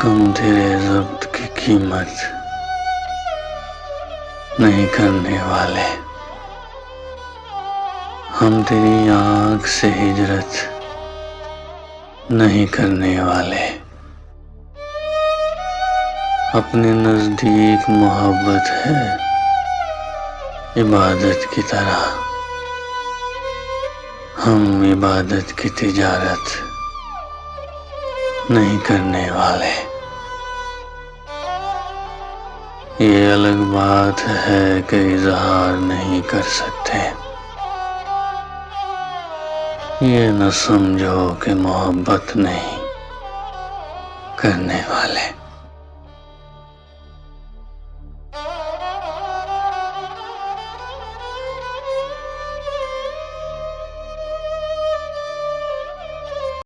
कम तेरे ज़ब्त की कीमत नहीं करने वाले। हम तेरी आँख से हिजरत नहीं करने वाले। अपने नज़दीक मोहब्बत है इबादत की तरह। हम इबादत की तिजारत नहीं करने वाले। ये अलग बात है कि इजहार नहीं कर सकते। ये न समझो कि मोहब्बत नहीं करने वाले।